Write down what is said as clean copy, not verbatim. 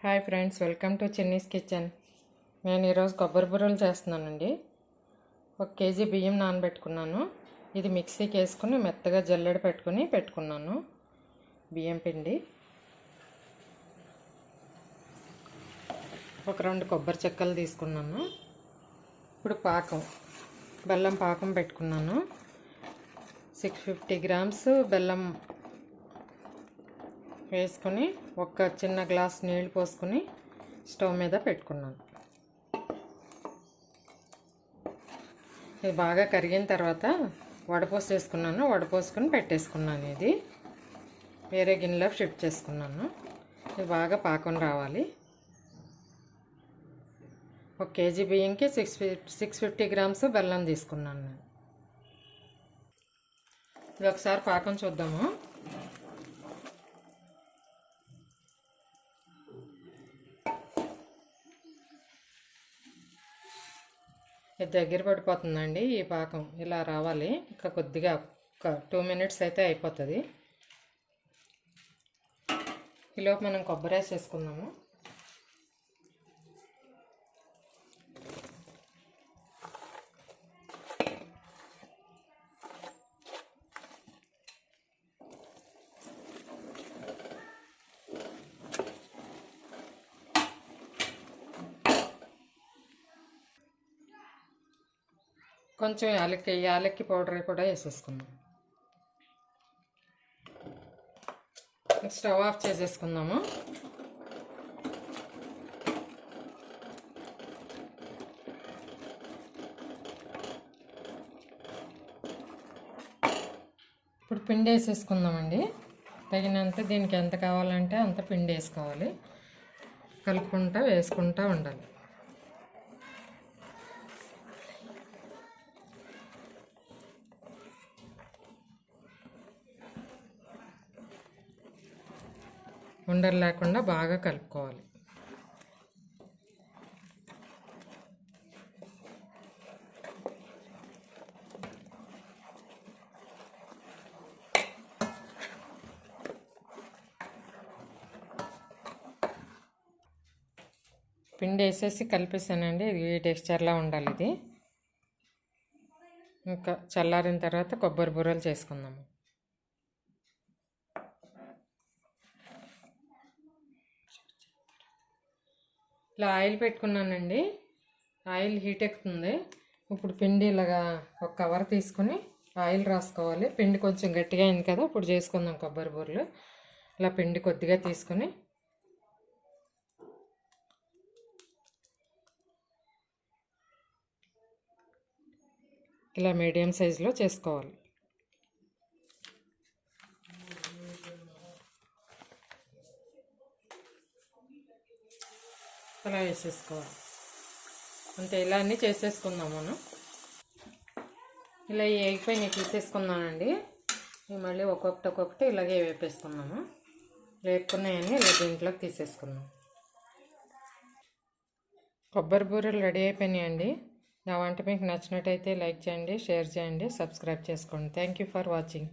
Hi friends, welcome to Chinni's kitchen. నేను ఈరోజు కొబ్బరి బుర్రలు చేస్తున్నానండి. 1 కేజీ బియ్యం నానబెట్టుకున్నాను. ఇది మిక్సీకి వేసుకుని మెత్తగా జల్లెడ పెట్టుకున్నాను. బియ్యం పిండి, ఒక 2 కొబ్బరి చెక్కలు తీసుకున్నాను. ఇప్పుడు బెల్లం పాకం పెట్టుకున్నాను. 650 గ్రామ్స్ బెల్లం వేసుకొని ఒక చిన్న గ్లాస్ నీళ్ళు పోసుకొని స్టవ్ మీద పెట్టుకున్నాను. ఇది బాగా కరిగిన తర్వాత వడపోసుకొని పెట్టేసుకున్నాను. ఇది వేరే గిన్నెలో షిఫ్ట్ చేసుకున్నాను. ఇది బాగా పాకం రావాలి. 1 కేజీ బియ్యంకి 650 గ్రామ్స్ బెల్లం తీసుకున్నాను నేను. ఇది ఒకసారి పాకం చూద్దాము. ఇది దగ్గర పడిపోతుందండి. ఈ పాకం ఇలా రావాలి. ఇంకా కొద్దిగా ఒక 2 మినిట్స్ అయితే అయిపోతుంది. ఈలోపు మనం కొబ్బరి వేసేసుకుందాము. కొంచెం యాలక్కి పౌడర్ కూడా వేసేసుకుందాం. స్టవ్ ఆఫ్ చేసేసుకుందాము. ఇప్పుడు పిండి వేసేసుకుందామండి. తగినంత దీనికి ఎంత కావాలంటే అంత పిండి వేసుకోవాలి. వేసుకుంటూ ఉండాలి. ఉండలు లేకుండా బాగా కలుపుకోవాలి. పిండి వేసేసి కలిపేసానండి. ఇది టెక్స్చర్లా ఉండాలి. ఇది ఇంకా చల్లారిన తర్వాత కొబ్బరి బూరలు చేసుకుందాము. ఇలా ఆయిల్ పెట్టుకున్నానండి. ఆయిల్ హీట్ ఎక్కుతుంది. ఇప్పుడు పిండి ఇలాగా ఒక కవర్ తీసుకుని ఆయిల్ రాసుకోవాలి. పిండి కొంచెం గట్టిగా అయింది కదా, ఇప్పుడు చేసుకుందాం కొబ్బరి బూరలు. ఇలా పిండి కొద్దిగా తీసుకుని ఇలా మీడియం సైజులో చేసుకోవాలి. అలా వేసేసుకోవాలి. అంతే, ఇలా అన్నీ చేసేసుకుందాం మనం. ఇలా ఎగిపోయి తీసేసుకున్నానండి. మళ్ళీ ఒక్కొక్కటి ఇలాగే వేపేసుకున్నాము. వేపుకున్నాయని ఇలా దీంట్లోకి తీసేసుకున్నాం. కొబ్బరి బూరెలు రెడీ అయిపోయినాయండి. నా వంట మీకు నచ్చినట్టయితే లైక్ చేయండి, షేర్ చేయండి, సబ్స్క్రైబ్ చేసుకోండి. Thank you for watching.